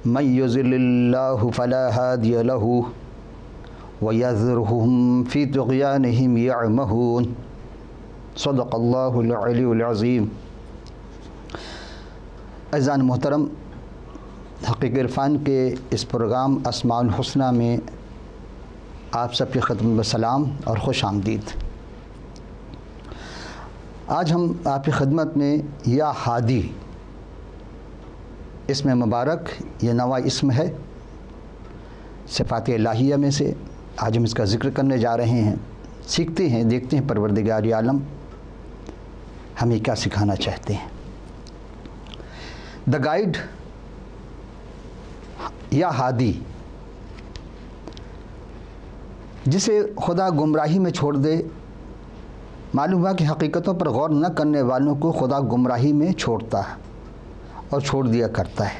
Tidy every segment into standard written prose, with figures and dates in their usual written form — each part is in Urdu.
من یضللہ فلا ہادی لہ وَيَذْرُهُمْ فِي طُغْيَانِهِمْ يَعْمَهُونَ صدق اللہ العلی العظیم۔ عزیزان محترم، حقیق عرفان کے اس پروگرام اسماء الحسنہ میں آپ سب کی خدمت میں سلام اور خوش آمدید۔ آج ہم آپ کی خدمت میں یا ہادی اسم مبارک، یہ نوع اسم ہے صفات الہیہ میں سے، آج ہم اس کا ذکر کرنے جا رہے ہیں۔ سیکھتے ہیں، دیکھتے ہیں پروردگار عالم ہمیں کیا سکھانا چاہتے ہیں۔ دا گائیڈ یا ہادی، جسے خدا گمراہی میں چھوڑ دے، معلوم ہوا کہ حقیقتوں پر غور نہ کرنے والوں کو خدا گمراہی میں چھوڑتا ہے اور چھوڑ دیا کرتا ہے۔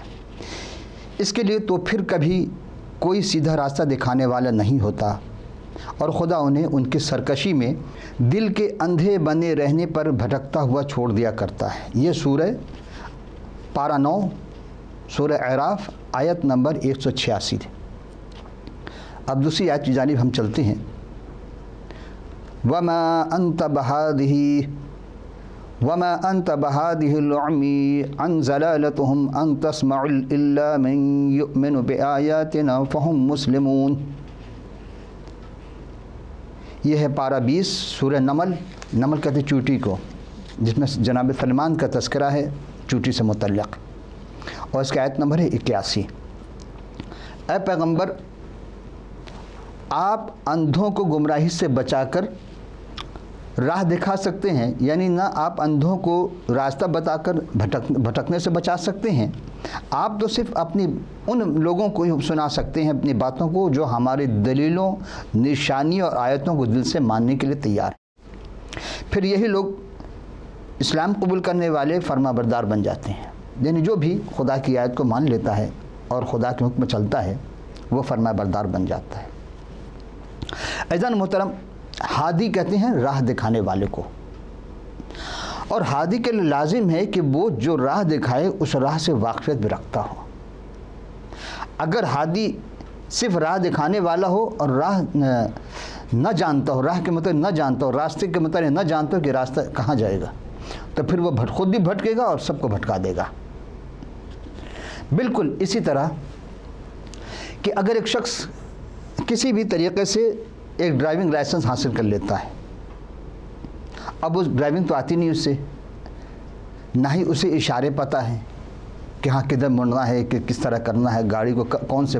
اس کے لیے تو پھر کبھی کوئی سیدھا راستہ دکھانے والا نہیں ہوتا، اور خدا انہیں ان کی سرکشی میں دل کے اندھے بنے رہنے پر بھٹکتا ہوا چھوڑ دیا کرتا ہے۔ یہ سورہ پارہ 9 سورہ اعراف آیت نمبر 186 ہے۔ اب دوسری آیت کی جانب ہم چلتے ہیں۔ وَمَا أَنْتَ بَهَادِهِ الْعُمْيِ عَنْ ضَلَالَتِهِمْ أَنْ تَسْمَعُ إِلَّا مَنْ يُؤْمِنُ بِآيَاتِنَا فَهُمْ مُسْلِمُونَ۔ یہ ہے پارہ 20 سورہ نمل۔ نمل کہتے چوٹی کو، جس میں جناب سلمان کا تذکرہ ہے چوٹی سے متعلق، اور اس کا آیت نمبر ہے 81۔ اے پیغمبر، آپ اندھوں کو گمراہی سے بچا کر راہ دکھا سکتے ہیں، یعنی نہ آپ اندھوں کو راستہ بتا کر بھٹکنے سے بچا سکتے ہیں، آپ تو صرف اپنی ان لوگوں کو ہی سنا سکتے ہیں اپنی باتوں کو جو ہماری دلیلوں، نشانیوں اور آیتوں کو دل سے ماننے کے لیے تیار ہیں۔ پھر یہی لوگ اسلام قبول کرنے والے فرما بردار بن جاتے ہیں، یعنی جو بھی خدا کی آیت کو مان لیتا ہے اور خدا کے حکم چلتا ہے وہ فرما بردار بن جاتا ہے۔ عزیزان محترم، ہادی کہتے ہیں راہ دکھانے والے کو، اور ہادی کے لیے لازم ہے کہ وہ جو راہ دکھائے اس راہ سے واقفیت بھی رکھتا ہو۔ اگر ہادی صرف راہ دکھانے والا ہو اور راہ نہ جانتا ہو، راہ کے مطلب نہ جانتا ہو، راستے کے مطلب نہ جانتا ہو کہ راستہ کہاں جائے گا، تو پھر وہ خود بھی بھٹکے گا اور سب کو بھٹکا دے گا۔ بالکل اسی طرح کہ اگر ایک شخص کسی بھی طریقے سے ایک ڈرائیونگ لائسنس حاصل کر لیتا ہے، اب اس ڈرائیونگ تو آتی نہیں اس سے، نہ ہی اسے اشارے پتہ ہیں کہ ہاں کدھر مڑنا ہے، کہ کس طرح کرنا ہے، گاڑی کو کون سے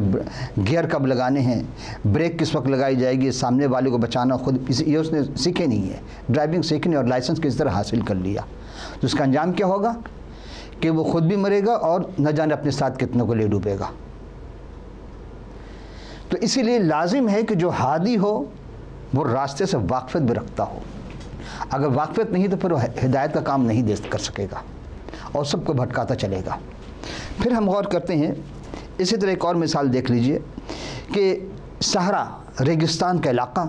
گیئر کب لگانے ہیں، بریک کس وقت لگائی جائے گی، سامنے والے کو بچانا، خود یہ اس نے سیکھے نہیں ہے۔ ڈرائیونگ سیکھنے اور لائسنس کس طرح حاصل کر لیا تو اس کا انجام کیا ہوگا کہ وہ خود بھی مرے گا اور نہ جانے اپنے ساتھ کتنوں کو لے ڈوبے گا۔ تو اسی لیے لازم ہے کہ جو ہادی ہو وہ راستے سے واقفیت بھی رکھتا ہو۔ اگر واقفیت نہیں تو پھر وہ ہدایت کا کام نہیں دے کر سکے گا اور سب کو بھٹکاتا چلے گا۔ پھر ہم غور کرتے ہیں، اسی طرح ایک اور مثال دیکھ لیجئے کہ صحرا، ریگستان کا علاقہ،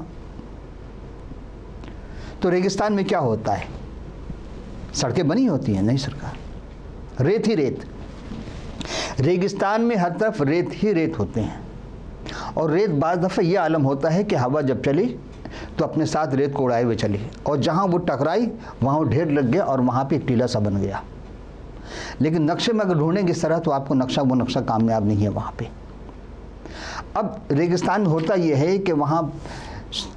تو ریگستان میں کیا ہوتا ہے؟ سڑکیں بنی ہوتی ہیں؟ نہیں سرکار، ریت ہی ریت۔ ریگستان میں ہر طرف ریت ہی ریت ہوتے ہیں، اور ریت بعض دفعہ یہ عالم ہوتا ہے کہ ہوا جب چلی تو اپنے ساتھ ریت کو اڑائے ہوئے چلی، اور جہاں وہ ٹکرائی وہاں وہ ڈھیر لگ گیا اور وہاں پہ ایک ٹیلا سا بن گیا۔ لیکن نقشے میں اگر ڈھونڈیں گے اس طرح تو آپ کو وہ نقشہ کامیاب نہیں ہے وہاں پہ۔ اب ریگستان میں ہوتا یہ ہے کہ وہاں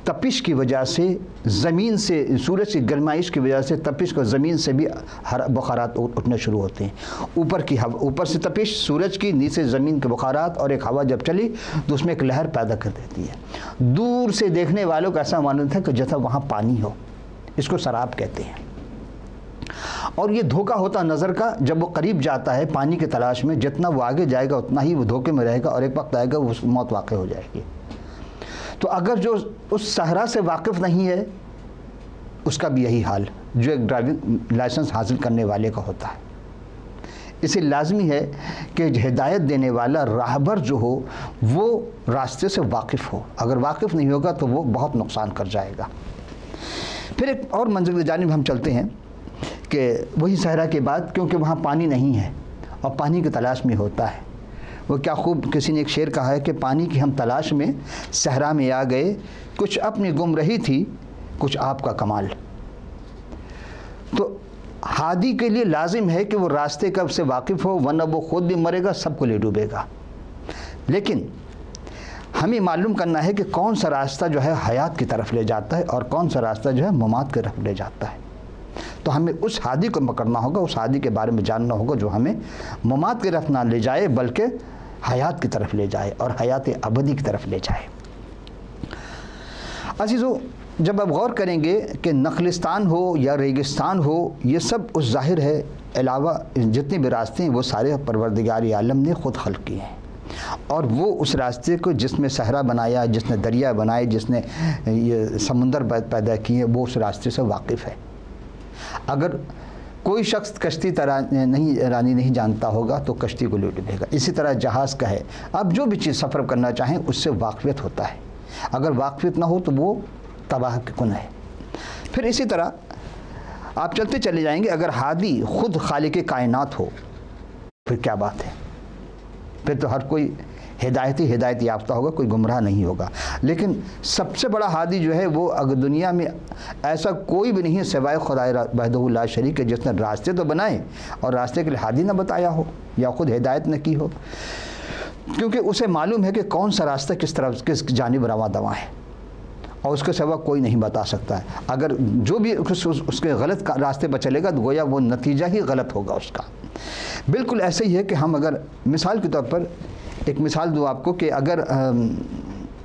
تپش کی وجہ سے، زمین سے، سورج کی گرمائش کی وجہ سے تپش کو زمین سے بھی بخارات اٹھنے شروع ہوتے ہیں۔ اوپر سے تپش سورج کی، نیچے زمین کے بخارات، اور ایک ہوا جب چلی تو اس میں ایک لہر پیدا کر دیتی ہے۔ دور سے دیکھنے والوں کو ایسا معلوم تھا کہ جیسا وہاں پانی ہو، اس کو سراب کہتے ہیں۔ اور یہ دھوکہ ہوتا نظر کا، جب وہ قریب جاتا ہے پانی کی تلاش میں، جتنا وہ آگے جائے گا اتنا ہی وہ دھوکے میں رہے گا، اور ایک وقت آئے گا وہ موت واقع ہو جائے گی۔ تو اگر جو اس صحرا سے واقف نہیں ہے اس کا بھی یہی حال جو ایک ڈرائیونگ لائسنس حاصل کرنے والے کا ہوتا ہے۔ اسے لازمی ہے کہ ہدایت دینے والا راہبر جو ہو وہ راستے سے واقف ہو، اگر واقف نہیں ہوگا تو وہ بہت نقصان کر جائے گا۔ پھر ایک اور منزل کی جانب ہم چلتے ہیں کہ وہی صحرا کے بعد، کیونکہ وہاں پانی نہیں ہے اور پانی کی تلاش میں ہوتا ہے، وہ کیا خوب کسی نے ایک شعر کہا ہے کہ پانی کی ہم تلاش میں صحرا میں آ گئے، کچھ اپنی گم رہی تھی، کچھ آپ کا کمال۔ تو ہادی کے لیے لازم ہے کہ وہ راستے کب سے واقف ہو، ورنہ وہ خود بھی مرے گا، سب کو لے ڈوبے گا۔ لیکن ہمیں معلوم کرنا ہے کہ کون سا راستہ جو ہے حیات کی طرف لے جاتا ہے اور کون سا راستہ جو ہے ممات کی طرف لے جاتا ہے۔ تو ہمیں اس ہادی کو پکڑنا ہوگا، اس ہادی کے بارے میں جاننا ہوگا جو ہمیں ممات کی طرف نہ لے جائے بلکہ حیات کی طرف لے جائے اور حیات ابدی کی طرف لے جائے۔ عزیزو، جب آپ غور کریں گے کہ نخلستان ہو یا ریگستان ہو، یہ سب اس ظاہر ہے علاوہ جتنے بھی راستے ہیں وہ سارے پروردگار عالم نے خود خلق کیے ہیں، اور وہ اس راستے کو جس میں صحرا بنایا، جس نے دریا بنائے، جس نے یہ سمندر پیدا کیے، وہ اس راستے سے واقف ہے۔ اگر کوئی شخص کشتی رانی نہیں جانتا ہوگا تو کشتی کو لے ڈوبے گا۔ اسی طرح جہاز کا ہے، آپ جو بھی چیز سفر کرنا چاہیں اس سے واقفیت ہوتا ہے، اگر واقفیت نہ ہو تو وہ تباہ کن ہے۔ پھر اسی طرح آپ چلتے چلے جائیں گے، اگر ہادی خود خالق کائنات ہو پھر کیا بات ہے، پھر تو ہر کوئی ہدایت یافتہ ہوگا، کوئی گمراہ نہیں ہوگا۔ لیکن سب سے بڑا ہادی جو ہے وہ اگر دنیا میں ایسا کوئی بھی نہیں ہے سوائے خدا وحدہ لا شریک ہے، جس نے راستے تو بنائے اور راستے کے لیے ہادی نہ بتایا ہو یا خود ہدایت نہ کی ہو، کیونکہ اسے معلوم ہے کہ کون سا راستہ کس جانب رواں دواں ہے، اور اس کے سوا کوئی نہیں بتا سکتا ہے۔ اگر جو بھی اس کے غلط راستے پر چلے گا تو گویا وہ نتیجہ ہی غلط ہوگا اس کا۔ بالکل ایسے ہی ہے کہ ہم اگر مثال کے طور پر ایک مثال دوں آپ کو کہ اگر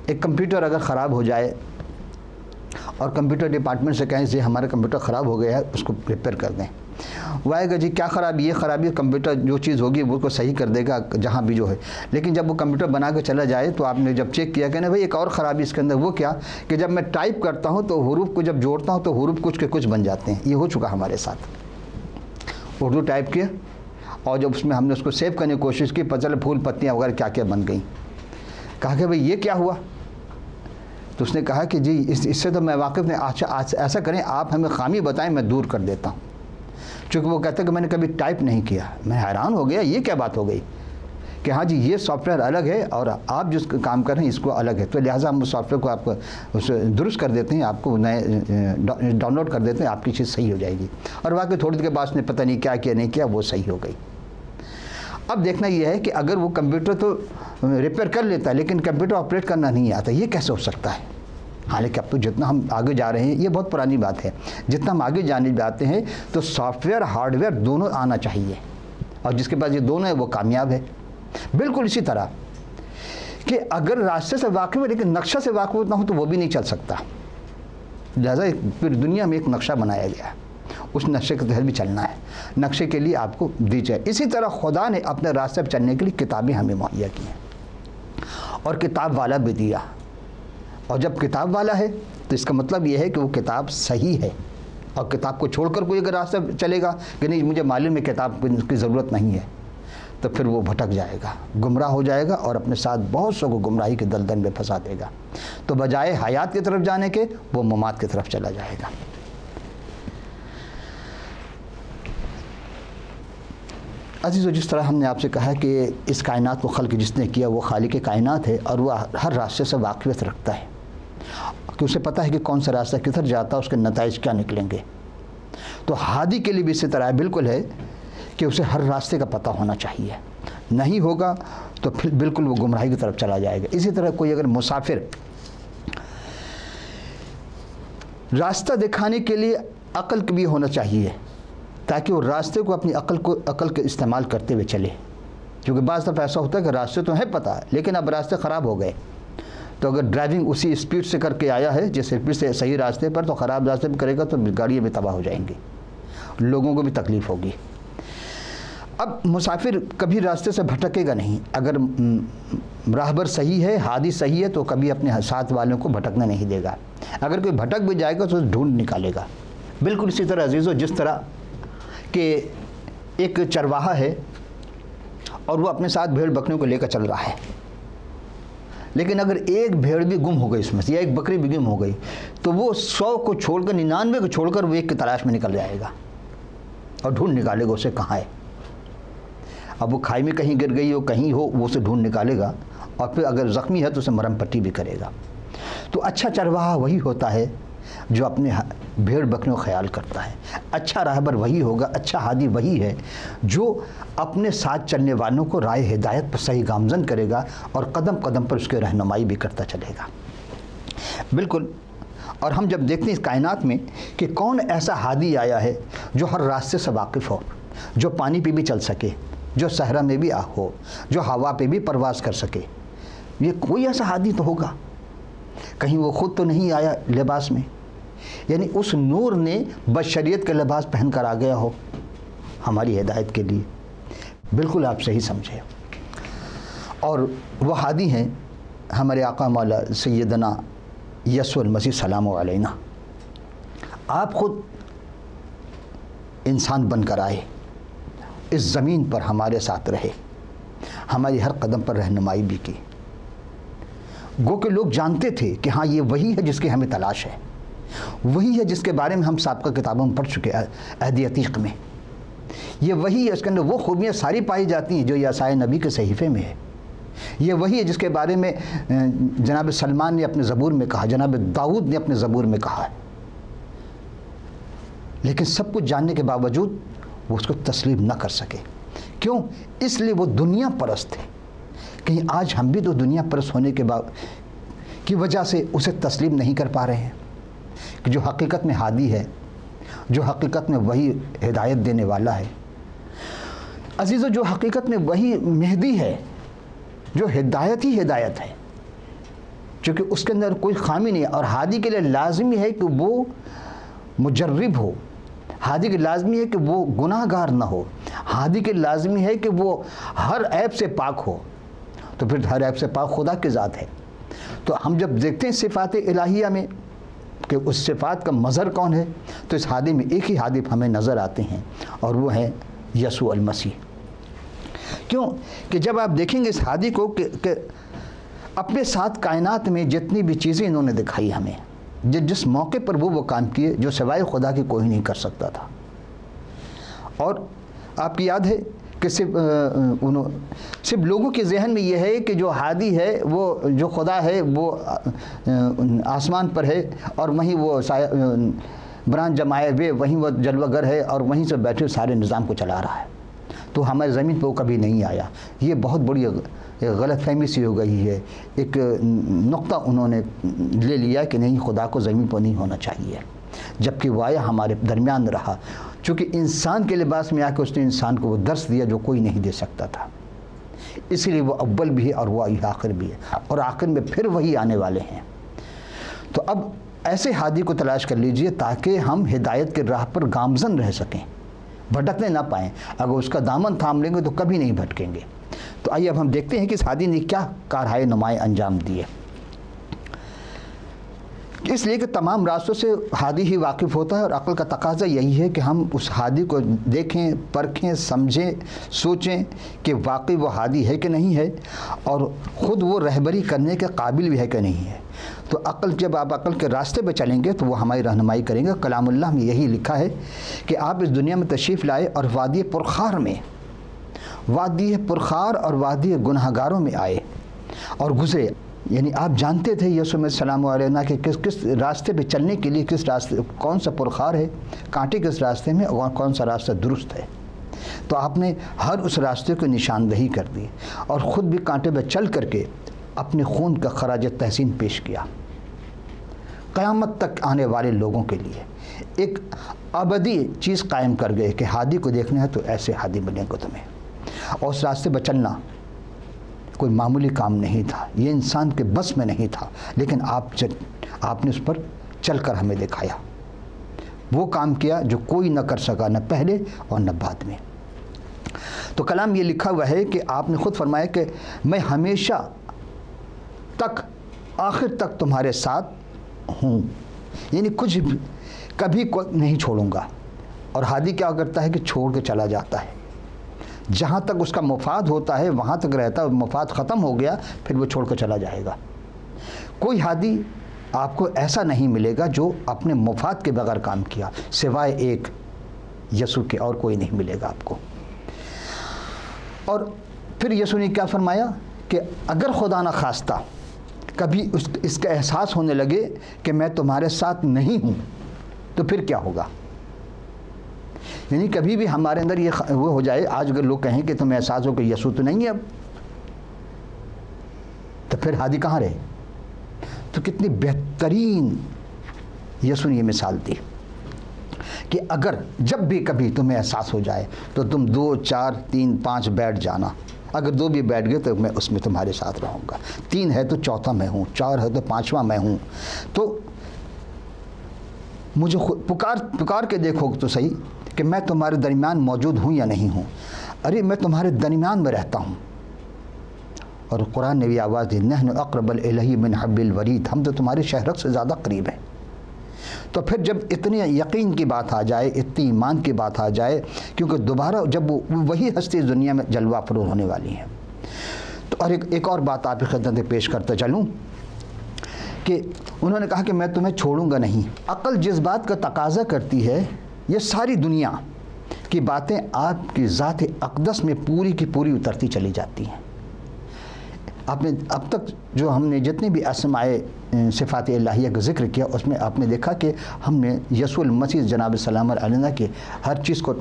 ایک کمپیوٹر اگر خراب ہو جائے اور کمپیوٹر ڈپارٹمنٹ سے کہیں کہ ہمارا کمپیوٹر خراب ہو گیا ہے، اس کو ریپیئر کر دیں، وہ آئے گا جی کیا خرابی، یہ خرابی، کمپیوٹر جو چیز ہوگی وہ کو صحیح کر دے گا جہاں بھی جو ہے۔ لیکن جب وہ کمپیوٹر بنا کے چلا جائے تو آپ نے جب چیک کیا کہ نا بھائی ایک اور خرابی اس کے اندر، وہ کیا کہ جب میں ٹائپ کرتا ہوں تو حروف کو جب جوڑتا ہوں تو حروف کچھ کے کچھ بن جاتے ہیں۔ یہ ہو چکا ہمارے ساتھ، اردو ٹائپ کیا اور جب اس میں ہم نے اس کو سیو کرنے کی کوشش کی، پتہ چلا پھول پتیاں وغیرہ کیا کیا بن گئیں۔ کہا کہ بھئی یہ کیا ہوا؟ تو اس نے کہا کہ جی اس سے تو میں واقف نہیں، اچھا ایسا کریں آپ ہمیں خامی بتائیں، میں دور کر دیتا ہوں۔ چونکہ وہ کہتا ہے کہ میں نے کبھی ٹائپ نہیں کیا۔ میں حیران ہو گیا، یہ کیا بات ہو گئی کہ ہاں جی یہ سافٹ ویئر الگ ہے اور آپ جس کام کر رہے ہیں اس کو الگ ہے، تو لہٰذا ہم اس سافٹ ویئر کو آپ کو اسے درست کر دیتے ہیں، آپ کو نئے ڈاؤن لوڈ کر دیتے ہیں، آپ کی چیز صحیح ہو جائے گی۔ اور واقعی تھوڑی دیر کے بعد اس نے پتہ نہیں کیا کیا نہیں کیا، وہ صحیح ہو گئی۔ اب دیکھنا یہ ہے کہ اگر وہ کمپیوٹر تو ریپیئر کر لیتا ہے لیکن کمپیوٹر آپریٹ کرنا نہیں آتا، یہ کیسے ہو سکتا ہے؟ حالانکہ اب تو جتنا ہم آگے جا رہے ہیں، یہ بہت پرانی بات ہے، جتنا ہم آگے جاتے ہیں تو سافٹ ویئر ہارڈ ویئر دونوں آنا چاہیے، اور جس کے پاس یہ دونوں ہے وہ کامیاب ہے۔ بالکل اسی طرح کہ اگر راستے سے واقف ہے لیکن نقشہ سے واقف نہ ہو تو وہ بھی نہیں چل سکتا، لہٰذا پھر دنیا میں ایک نقشہ بنایا گیا ہے، اس نقشے کے تحت بھی چلنا ہے، نقشے کے لیے آپ کو دی جائے۔ اسی طرح خدا نے اپنے راستے پہ چلنے کے لیے کتابیں ہمیں مہیا کی ہیں اور کتاب والا بھی دیا، اور جب کتاب والا ہے تو اس کا مطلب یہ ہے کہ وہ کتاب صحیح ہے، اور کتاب کو چھوڑ کر کوئی اگر راستہ چلے گا کہ نہیں مجھے معلوم ہے کتاب کی ضرورت نہیں ہے، تو پھر وہ بھٹک جائے گا، گمراہ ہو جائے گا اور اپنے ساتھ بہت سو کو گمراہی کے دلدل میں پھنسا دے گا۔ تو بجائے حیات کی طرف جانے کے وہ ممات کی طرف چلا جائے گا۔ عزیزو، جس طرح ہم نے آپ سے کہا کہ اس کائنات کو خلق جس نے کیا وہ خالق کائنات ہے، اور وہ ہر راستے سے واقفیت رکھتا ہے کہ اسے پتہ ہے کہ کون سا راستہ کدھر جاتا ہے، اس کے نتائج کیا نکلیں گے۔ تو ہادی کے لیے بھی اسی طرح بالکل ہے کہ اسے ہر راستے کا پتہ ہونا چاہیے، نہیں ہوگا تو پھر بالکل وہ گمراہی کی طرف چلا جائے گا۔ اسی طرح کوئی اگر مسافر راستہ دکھانے کے لیے عقل بھی ہونا چاہیے تاکہ وہ راستے کو اپنی عقل کے استعمال کرتے ہوئے چلے، کیونکہ بعض دفعہ ایسا ہوتا ہے کہ راستے تو ہیں پتہ لیکن اب راستے خراب ہو گئے، تو اگر ڈرائیونگ اسی اسپیڈ سے کر کے آیا ہے جس اسپیڈ سے صحیح راستے پر، تو خراب راستے پر کرے گا تو گاڑیاں بھی تباہ ہو جائیں گی، لوگوں کو بھی تکلیف ہوگی۔ اب مسافر کبھی راستے سے بھٹکے گا نہیں، اگر راہبر صحیح ہے، ہادی صحیح ہے تو کبھی اپنے ساتھ والوں کو بھٹکنے نہیں دے گا، اگر کوئی بھٹک بھی جائے گا تو ڈھونڈ نکالے گا۔ بالکل اسی طرح عزیزو، جس طرح کہ ایک چرواہا ہے اور وہ اپنے ساتھ بھیڑ بکریوں کو لے کر چل رہا ہے، لیکن اگر ایک بھیڑ بھی گم ہو گئی اس میں سے یا ایک بکری بھی گم ہو گئی تو وہ 100 کو چھوڑ کر 99 کو چھوڑ کر وہ ایک کی تلاش میں نکل جائے گا اور ڈھونڈ نکالے گا اسے کہاں ہے۔ اب وہ کھائی میں کہیں گر گئی ہو کہیں ہو وہ اسے ڈھونڈ نکالے گا اور پھر اگر زخمی ہے تو اسے مرہم پٹی بھی کرے گا۔ تو اچھا چرواہا وہی ہوتا ہے جو اپنے بھیڑ بکریوں کا خیال کرتا ہے، اچھا راہبر وہی ہوگا، اچھا ہادی وہی ہے جو اپنے ساتھ چلنے والوں کو رائے ہدایت پر صحیح گامزن کرے گا اور قدم قدم پر اس کے رہنمائی بھی کرتا چلے گا۔ بالکل۔ اور ہم جب دیکھتے ہیں اس کائنات میں کہ کون ایسا ہادی آیا ہے جو ہر راستے سے واقف ہو، جو پانی پہ بھی چل سکے، جو صحرا میں بھی ہو، جو ہوا پہ بھی پرواز کر سکے، یہ کوئی ایسا ہادی تو ہوگا، کہیں وہ خود تو نہیں آیا لباس میں، یعنی اس نور نے بشریت کا لباس پہن کر آ گیا ہو ہماری ہدایت کے لیے۔ بالکل آپ صحیح سمجھے۔ اور وہ ہادی ہیں ہمارے آقا مولا سیدنا یسوع المسیح سلام علینا۔ آپ خود انسان بن کر آئے، اس زمین پر ہمارے ساتھ رہے، ہماری ہر قدم پر رہنمائی بھی کی۔ گو کہ لوگ جانتے تھے کہ ہاں یہ وہی ہے جس کی ہمیں تلاش ہے، وہی ہے جس کے بارے میں ہم سابقہ کتابوں میں پڑھ چکے عہد عتیق میں، یہ وہی ہے، اس کے اندر وہ خوبیاں ساری پائی جاتی ہیں جو یساع نبی کے صحیفے میں ہے، یہ وہی ہے جس کے بارے میں جناب سلمان نے اپنے زبور میں کہا، جناب داؤد نے اپنے زبور میں کہا ہے۔ لیکن سب کچھ جاننے کے باوجود وہ اس کو تسلیم نہ کر سکے۔ کیوں؟ اس لیے وہ دنیا پرست تھے۔ کہیں آج ہم بھی تو دنیا پرست ہونے کی وجہ سے اسے تسلیم نہیں کر پا رہے ہیں کہ جو حقیقت میں ہادی ہے، جو حقیقت میں وہی ہدایت دینے والا ہے۔ عزیزو، جو حقیقت میں وہی مہدی ہے، جو ہدایت ہی ہدایت ہے، چونکہ اس کے اندر کوئی خامی نہیں ہے، اور ہادی کے لیے لازمی ہے کہ وہ مجرب ہو، ہادی کے لازمی ہے کہ وہ گناہ گار نہ ہو، ہادی کے لازمی ہے کہ وہ ہر عیب سے پاک ہو، تو پھر ہر عیب سے پاک خدا کی ذات ہے۔ تو ہم جب دیکھتے ہیں صفات الہیہ میں کہ اس صفات کا مظہر کون ہے، تو اس ہادی میں ایک ہی ہادی ہمیں نظر آتے ہیں، اور وہ ہے یسوع المسیح۔ کیوں کہ جب آپ دیکھیں گے اس ہادی کو کہ اپنے ساتھ کائنات میں جتنی بھی چیزیں انہوں نے دکھائی ہمیں، جس موقع پر وہ کام کیے جو سوائے خدا کی کوئی نہیں کر سکتا تھا۔ اور آپ کی یاد ہے کہ صرف لوگوں کے ذہن میں یہ ہے کہ جو ہادی ہے، وہ جو خدا ہے وہ آسمان پر ہے، اور وہیں وہ بران جمائے ہوئے وہیں وہ جلوہ گر ہے، اور وہیں سے بیٹھے سارے نظام کو چلا رہا ہے، تو ہمارے زمین پہ وہ کبھی نہیں آیا۔ یہ بہت بڑی غلط فہمی سی ہو گئی ہے، ایک نقطہ انہوں نے لے لیا کہ نہیں، خدا کو زمین پر نہیں ہونا چاہیے، جبکہ وہ آیا ہمارے درمیان رہا، چونکہ انسان کے لباس میں آ کے اس نے انسان کو وہ درس دیا جو کوئی نہیں دے سکتا تھا، اس لیے وہ اول بھی ہے اور وہ آخر بھی ہے، اور آخر میں پھر وہی آنے والے ہیں۔ تو اب ایسے ہادی کو تلاش کر لیجئے تاکہ ہم ہدایت کے راہ پر گامزن رہ سکیں، بھٹکنے نہ پائیں۔ اگر اس کا دامن تھام لیں گے تو کبھی نہیں بھٹکیں گے۔ تو آئیے اب ہم دیکھتے ہیں کہ اس ہادی نے کیا کارہائے نمایاں انجام دیے۔ اس لیے کہ تمام راستوں سے ہادی ہی واقف ہوتا ہے، اور عقل کا تقاضا یہی ہے کہ ہم اس ہادی کو دیکھیں، پرکھیں، سمجھیں، سوچیں کہ واقعی وہ ہادی ہے کہ نہیں ہے، اور خود وہ رہبری کرنے کے قابل بھی ہے کہ نہیں ہے۔ تو عقل، جب آپ عقل کے راستے پہ چلیں گے تو وہ ہماری رہنمائی کریں گے۔ کلام اللہ میں یہی لکھا ہے کہ آپ اس دنیا میں تشریف لائے اور وادی پرخار میں، وادی پرخار اور وادی گناہ گاروں میں آئے اور گزرے، یعنی آپ جانتے تھے یسوع میں السلام علیہ کہ کس راستے پہ چلنے کے لیے، کس راستے، کون سا پرخار ہے، کانٹے کس راستے میں، اور کون سا راستہ درست ہے۔ تو آپ نے ہر اس راستے کو نشاندہی کر دی، اور خود بھی کانٹے پہ چل کر کے اپنے خون کا خراج تحسین پیش کیا، قیامت تک آنے والے لوگوں کے لیے ایک ابدی چیز قائم کر گئے کہ ہادی کو دیکھنا ہے تو ایسے ہادی ملیں گے تمہیں۔ اور اس راستے پہ چلنا کوئی معمولی کام نہیں تھا، یہ انسان کے بس میں نہیں تھا، لیکن آپ نے اس پر چل کر ہمیں دکھایا، وہ کام کیا جو کوئی نہ کر سکا، نہ پہلے اور نہ بعد میں۔ تو کلام یہ لکھا ہوا ہے کہ آپ نے خود فرمایا کہ میں ہمیشہ تک، آخر تک تمہارے ساتھ ہوں، یعنی کچھ کبھی نہیں چھوڑوں گا۔ اور ہادی کیا کرتا ہے کہ چھوڑ کے چلا جاتا ہے، جہاں تک اس کا مفاد ہوتا ہے وہاں تک رہتا ہے، مفاد ختم ہو گیا پھر وہ چھوڑ کر چلا جائے گا۔ کوئی ہادی آپ کو ایسا نہیں ملے گا جو اپنے مفاد کے بغیر کام کیا، سوائے ایک یسوع کے اور کوئی نہیں ملے گا آپ کو۔ اور پھر یسوع نے کیا فرمایا کہ اگر خدا نہ خواستہ کبھی اس کا احساس ہونے لگے کہ میں تمہارے ساتھ نہیں ہوں تو پھر کیا ہوگا؟ یعنی کبھی بھی ہمارے اندر یہ وہ ہو جائے، آج اگر لوگ کہیں کہ تمہیں احساس ہو کہ یسوع تو نہیں ہے اب، تو پھر ہادی کہاں رہے؟ تو کتنی بہترین یسوع نے یہ مثال دی کہ اگر جب بھی کبھی تمہیں احساس ہو جائے تو تم 2 4 3 5 بیٹھ جانا، اگر 2 بھی بیٹھ گئے تو میں اس میں تمہارے ساتھ رہوں گا، 3 ہے تو 4تھا میں ہوں، 4 ہے تو 5واں میں ہوں، تو مجھے پکار کے دیکھو تو صحیح کہ میں تمہارے درمیان موجود ہوں یا نہیں ہوں۔ ارے میں تمہارے درمیان میں رہتا ہوں۔ اور قرآن نے بھی آواز دی، نحن اقرب الیہ من حبل الورید، ہم تو تمہارے شہرک سے زیادہ قریب ہیں۔ تو پھر جب اتنے یقین کی بات آ جائے، اتنی ایمان کی بات آ جائے، کیونکہ دوبارہ جب وہی ہستی دنیا میں جلوہ افروز ہونے والی ہیں۔ تو اور ایک اور بات آپ کی خدمت میں پیش کرتا چلوں کہ انہوں نے کہا کہ میں تمہیں چھوڑوں گا نہیں۔ عقل جس بات کا تقاضا کرتی ہے، یہ ساری دنیا کی باتیں آپ کی ذات اقدس میں پوری کی پوری اترتی چلی جاتی ہیں۔ آپ نے اب تک جو ہم نے جتنے بھی اسماء صفات الہیہ کا ذکر کیا، اس میں آپ نے دیکھا کہ ہم نے یسوع المسیح جناب سلام علیہ کے ہر چیز کو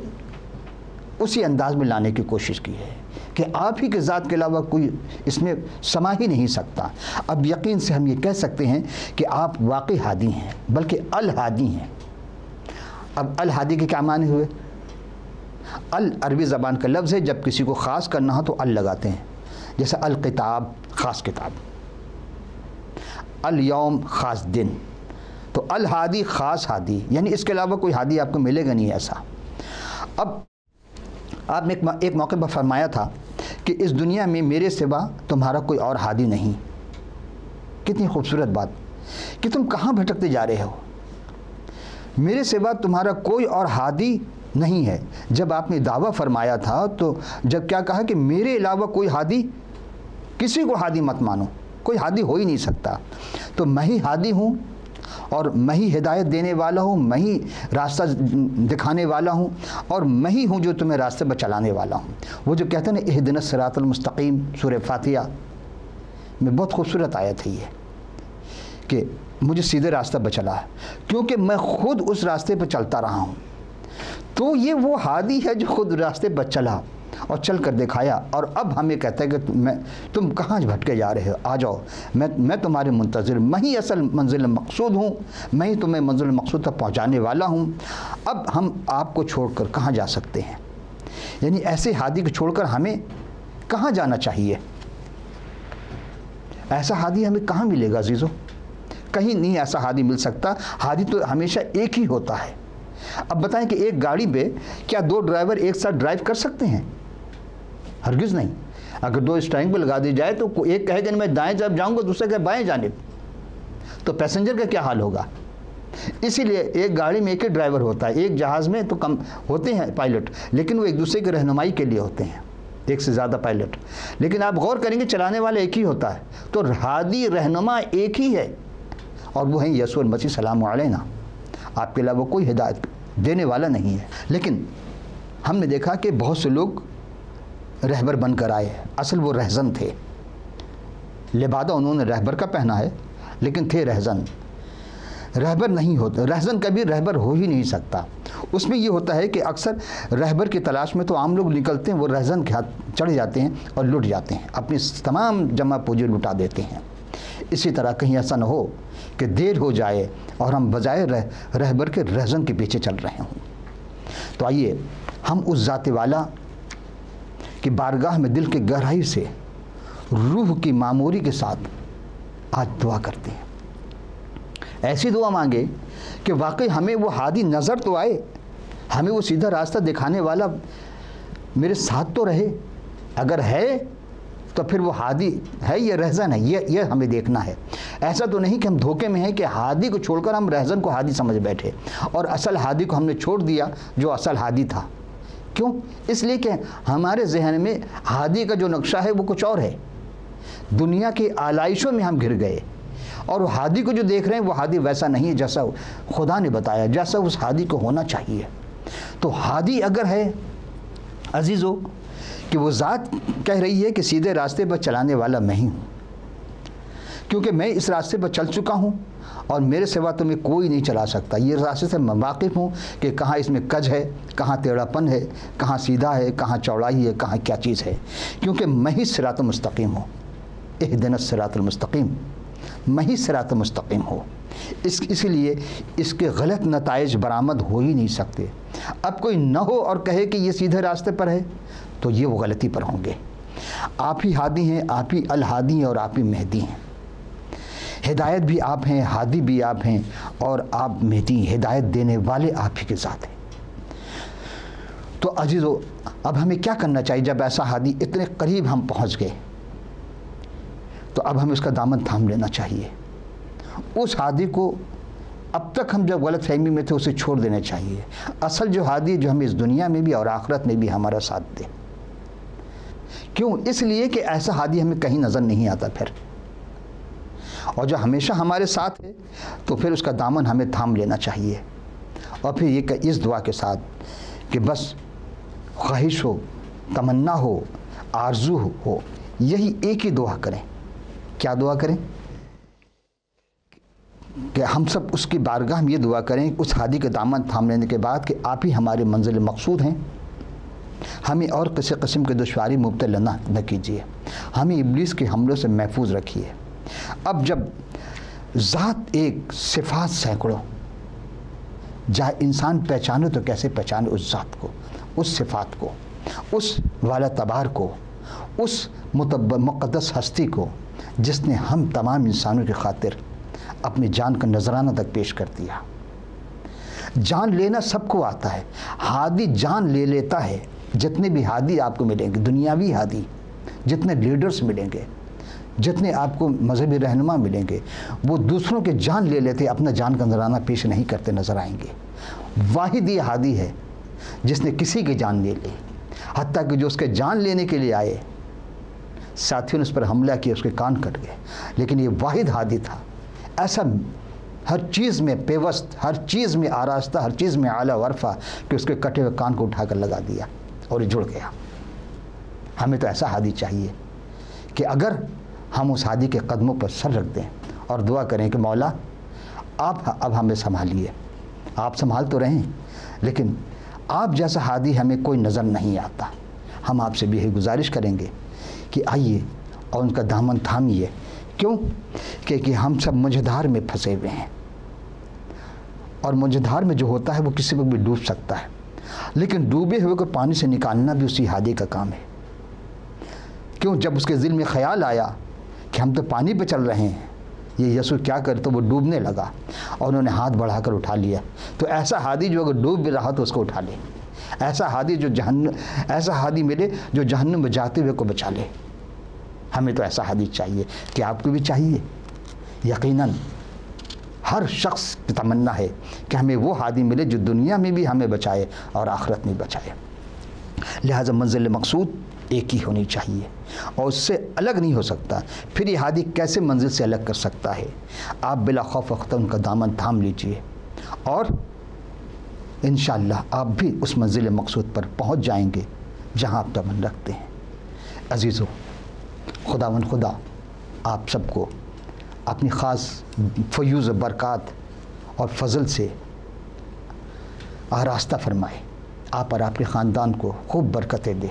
اسی انداز میں لانے کی کوشش کی ہے کہ آپ ہی کے ذات کے علاوہ کوئی اس میں سما ہی نہیں سکتا۔ اب یقین سے ہم یہ کہہ سکتے ہیں کہ آپ واقعی ہادی ہیں، بلکہ الہادی ہیں۔ اب الہادی کے کیا معنی ہوئے؟ ال عربی زبان کا لفظ ہے، جب کسی کو خاص کرنا ہو تو ال لگاتے ہیں، جیسے الکتاب خاص کتاب، الیوم خاص دن، تو الہادی خاص ہادی، یعنی اس کے علاوہ کوئی ہادی آپ کو ملے گا نہیں ایسا۔ اب آپ نے ایک موقع پر فرمایا تھا کہ اس دنیا میں میرے سوا تمہارا کوئی اور ہادی نہیں۔ کتنی خوبصورت بات کہ تم کہاں بھٹکتے جا رہے ہو، میرے سوا تمہارا کوئی اور ہادی نہیں ہے۔ جب آپ نے دعویٰ فرمایا تھا تو جب کیا کہا کہ میرے علاوہ کوئی ہادی، کسی کو ہادی مت مانو، کوئی ہادی ہو ہی نہیں سکتا، تو میں ہی ہادی ہوں اور میں ہی ہدایت دینے والا ہوں، میں ہی راستہ دکھانے والا ہوں، اور میں ہی ہوں جو تمہیں راستے پر چلانے والا ہوں۔ وہ جو کہتے ہیں نا اہدنا الصراط المستقیم، سورہ فاتحہ میں بہت خوبصورت آیت ہے یہ کہ مجھے سیدھے راستہ پر چلا ہے، کیونکہ میں خود اس راستے پر چلتا رہا ہوں۔ تو یہ وہ ہادی ہے جو خود راستے پر چلا اور چل کر دکھایا، اور اب ہمیں کہتا ہے کہ تم کہاں بھٹکے جا رہے ہو، آ جاؤ، میں تمہارے منتظر، میں ہی اصل منزل مقصود ہوں، میں ہی تمہیں منزل مقصود تک پہنچانے والا ہوں۔ اب ہم آپ کو چھوڑ کر کہاں جا سکتے ہیں؟ یعنی ایسے ہادی کو چھوڑ کر ہمیں کہاں جانا چاہیے؟ ایسا ہادی ہمیں کہاں ملے گا عزیزو؟ کہیں نہیں ایسا ہادی مل سکتا۔ ہادی تو ہمیشہ ایک ہی ہوتا ہے۔ اب بتائیں کہ ایک گاڑی پہ کیا 2 ڈرائیور ایک ساتھ ڈرائیو کر سکتے ہیں؟ ہرگز نہیں۔ اگر 2 اسٹیئرنگ پہ لگا دی جائے تو ایک کہے کہ میں دائیں جانب جاؤں گا، دوسرے کہے بائیں جانب، تو پیسنجر کا کیا حال ہوگا؟ اسی لیے ایک گاڑی میں ایک ہی ڈرائیور ہوتا ہے، ایک جہاز میں تو کم ہوتے ہیں پائلٹ، لیکن وہ ایک دوسرے کی رہنمائی کے لیے ہوتے ہیں، ایک سے زیادہ پائلٹ، لیکن آپ غور کریں گے چلانے والا ایک ہی ہوتا ہے۔ تو ہادی رہنما ایک ہی ہے، اور وہ ہیں یسوع المسیح سلام علیہ۔ آپ کے علاوہ کوئی ہدایت دینے والا نہیں ہے۔ لیکن ہم نے دیکھا کہ بہت سے لوگ رہبر بن کر آئے، اصل وہ رہزن تھے، لبادہ انہوں نے رہبر کا پہنا ہے لیکن تھے رہزن۔ رہبر نہیں ہوتا، رہزن کبھی رہبر ہو ہی نہیں سکتا۔ اس میں یہ ہوتا ہے کہ اکثر رہبر کی تلاش میں تو عام لوگ نکلتے ہیں، وہ رہزن کے ہاتھ چڑھ جاتے ہیں اور لٹ جاتے ہیں، اپنی تمام جمع پوجی لٹا دیتے ہیں۔ اسی طرح کہیں ایسا نہ ہو کہ دیر ہو جائے اور ہم بجائے رہبر کے رہزن کے پیچھے چل رہے ہوں۔ تو آئیے ہم اس ذات والا کی بارگاہ میں دل کی گہرائی سے روح کی معموری کے ساتھ آج دعا کرتے ہیں۔ ایسی دعا مانگے کہ واقعی ہمیں وہ ہادی نظر تو آئے، ہمیں وہ سیدھا راستہ دکھانے والا میرے ساتھ تو رہے، اگر ہے تو پھر وہ ہادی ہے یا رہزن ہے، یہ ہمیں دیکھنا ہے۔ ایسا تو نہیں کہ ہم دھوکے میں ہیں کہ ہادی کو چھوڑ کر ہم رہزن کو ہادی سمجھ بیٹھے اور اصل ہادی کو ہم نے چھوڑ دیا جو اصل ہادی تھا۔ کیوں؟ اس لیے کہ ہمارے ذہن میں ہادی کا جو نقشہ ہے وہ کچھ اور ہے، دنیا کی آلائشوں میں ہم گھر گئے، اور ہادی کو جو دیکھ رہے ہیں وہ ہادی ویسا نہیں ہے جیسا خدا نے بتایا، جیسا اس ہادی کو ہونا چاہیے۔ تو ہادی اگر ہے عزیزو کہ وہ ذات کہہ رہی ہے کہ سیدھے راستے پر چلانے والا میں ہی ہوں، کیونکہ میں اس راستے پر چل چکا ہوں اور میرے سوا تمہیں کوئی نہیں چلا سکتا۔ یہ راستے سے میں واقف ہوں کہ کہاں اس میں کج ہے، کہاں ٹیڑھا پن ہے، کہاں سیدھا ہے، کہاں چوڑائی ہے، کہاں کیا چیز ہے، کیونکہ میں ہی صراط مستقیم ہوں۔ اہدنا الصراط المستقیم، میں ہی صراط مستقیم ہوں۔ اس لیے اس کے غلط نتائج برآمد ہو ہی نہیں سکتے۔ اب کوئی نہ ہو اور کہے کہ یہ سیدھے راستے پر ہے تو یہ وہ غلطی پر ہوں گے۔ آپ ہی ہادی ہیں، آپ ہی الہادی ہیں اور آپ ہی مہدی ہیں۔ ہدایت بھی آپ ہیں، ہادی بھی آپ ہیں اور آپ مہدی ہیں، ہدایت دینے والے آپ ہی کے ذات ہیں۔ تو عزیزو، اب ہمیں کیا کرنا چاہیے جب ایسا ہادی اتنے قریب ہم پہنچ گئے؟ تو اب ہمیں اس کا دامن تھام لینا چاہیے۔ اس ہادی کو اب تک ہم جب غلط فہمی میں تھے اسے چھوڑ دینا چاہیے۔ اصل جو ہادی جو ہمیں اس دنیا میں بھی اور آخرت میں بھی ہمارا ساتھ دے۔ کیوں؟ اس لیے کہ ایسا ہادی ہمیں کہیں نظر نہیں آتا پھر، اور جو ہمیشہ ہمارے ساتھ ہے تو پھر اس کا دامن ہمیں تھام لینا چاہیے۔ اور پھر یہ کہ اس دعا کے ساتھ کہ بس خواہش ہو، تمنا ہو، آرزو ہو، یہی ایک ہی دعا کریں۔ کیا دعا کریں؟ کہ ہم سب اس کی بارگاہ میں یہ دعا کریں اس ہادی کے دامن تھام لینے کے بعد کہ آپ ہی ہمارے منزل مقصود ہیں، ہمیں اور کسی قسم کے دشواری مبتلا نہ کیجیے، ہمیں ابلیس کے حملوں سے محفوظ رکھیے۔ اب جب ذات ایک، صفات سینکڑوں، جہاں انسان پہچانے تو کیسے پہچانے اس ذات کو، اس صفات کو، اس والا تبار کو، اس مقدس ہستی کو جس نے ہم تمام انسانوں کی خاطر اپنی جان کا نذرانہ تک پیش کر دیا۔ جان لینا سب کو آتا ہے، ہادی جان لے لیتا ہے۔ جتنے بھی ہادی آپ کو ملیں گے، دنیاوی ہادی، جتنے لیڈرز ملیں گے، جتنے آپ کو مذہبی رہنما ملیں گے، وہ دوسروں کے جان لے لیتے، اپنا جان کا نذرانہ پیش نہیں کرتے نظر آئیں گے۔ واحد یہ ہادی ہے جس نے کسی کی جان لے لی، حتیٰ کہ جو اس کے جان لینے کے لیے آئے ساتھیوں نے اس پر حملہ کیا، اس کے کان کٹ گئے، لیکن یہ واحد ہادی تھا، ایسا ہر چیز میں پیوست، ہر چیز میں آراستہ، ہر چیز میں اعلیٰ ورفہ کہ اس کے کٹے ہوئے کان کو اٹھا کر لگا دیا اور یہ جڑ گیا۔ ہمیں تو ایسا ہادی چاہیے کہ اگر ہم اس ہادی کے قدموں پر سر رکھ دیں اور دعا کریں کہ مولا آپ اب ہمیں سنبھالیے، آپ سنبھال تو رہیں لیکن آپ جیسا ہادی ہمیں کوئی نظر نہیں آتا۔ ہم آپ سے بھی یہی گزارش کریں گے کہ آئیے اور ان کا دامن تھامیے۔ کیوں؟ کہ ہم سب مجھدار میں پھنسے ہوئے ہیں، اور مجھدار میں جو ہوتا ہے وہ کسی کو بھی ڈوب سکتا ہے، لیکن ڈوبے ہوئے کو پانی سے نکالنا بھی اسی ہادی کا کام ہے۔ کیوں؟ جب اس کے دل میں خیال آیا کہ ہم تو پانی پہ چل رہے ہیں، یہ یسوع کیا کرے، تو وہ ڈوبنے لگا اور انہوں نے ہاتھ بڑھا کر اٹھا لیا۔ تو ایسا ہادی جو اگر ڈوب بھی رہا تو اس کو اٹھا لے، ایسا ہادی ایسا ہادی ملے جو جہنم میں جاتے ہوئے کو بچا لے۔ ہمیں تو ایسا ہادی چاہیے، کہ آپ کو بھی چاہیے؟ یقیناً ہر شخص کی تمنا ہے کہ ہمیں وہ ہادی ملے جو دنیا میں بھی ہمیں بچائے اور آخرت میں بچائے۔ لہٰذا منزل مقصود ایک ہی ہونی چاہیے اور اس سے الگ نہیں ہو سکتا۔ پھر یہ ہادی کیسے منزل سے الگ کر سکتا ہے؟ آپ بلا خوف اختر ان کا دامن تھام لیجئے اور انشاءاللہ آپ بھی اس منزل مقصود پر پہنچ جائیں گے جہاں آپ تمنا رکھتے ہیں۔ عزیزو، خداوند خدا آپ سب کو اپنی خاص فیوز برکات اور فضل سے آراستہ فرمائے، آپ اور آپ کے خاندان کو خوب برکتیں دے۔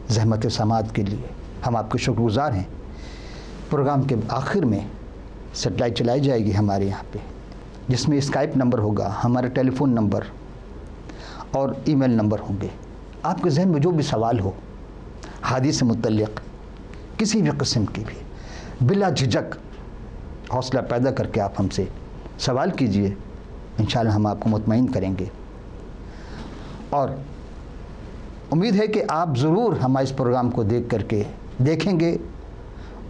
زحمت سماعت کے لیے ہم آپ کے شکر گزار ہیں۔ پروگرام کے آخر میں سیٹلائٹ چلائی جائے گی ہمارے یہاں پہ، جس میں اسکائپ نمبر ہوگا، ہمارا ٹیلی فون نمبر اور ای میل نمبر ہوں گے۔ آپ کے ذہن میں جو بھی سوال ہو ہادی سے متعلق، کسی بھی قسم کی بھی، بلا جھجک حوصلہ پیدا کر کے آپ ہم سے سوال کیجئے، انشاءاللہ ہم آپ کو مطمئن کریں گے۔ اور امید ہے کہ آپ ضرور ہمارے اس پروگرام کو دیکھیں گے،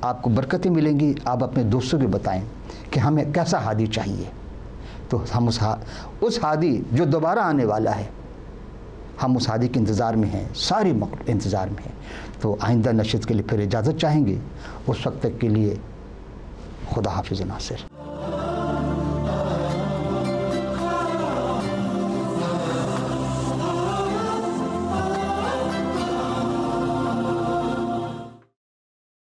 آپ کو برکتیں ملیں گی۔ آپ اپنے دوستوں کو بتائیں کہ ہمیں کیسا ہادی چاہیے، تو ہم اس ہادی جو دوبارہ آنے والا ہے، ہم اس ہادی کے انتظار میں ہیں، ساری انتظار میں ہیں۔ تو آئندہ نشست کے لیے پھر اجازت چاہیں گے، اس وقت تک کے لیے خدا حافظ ناصر۔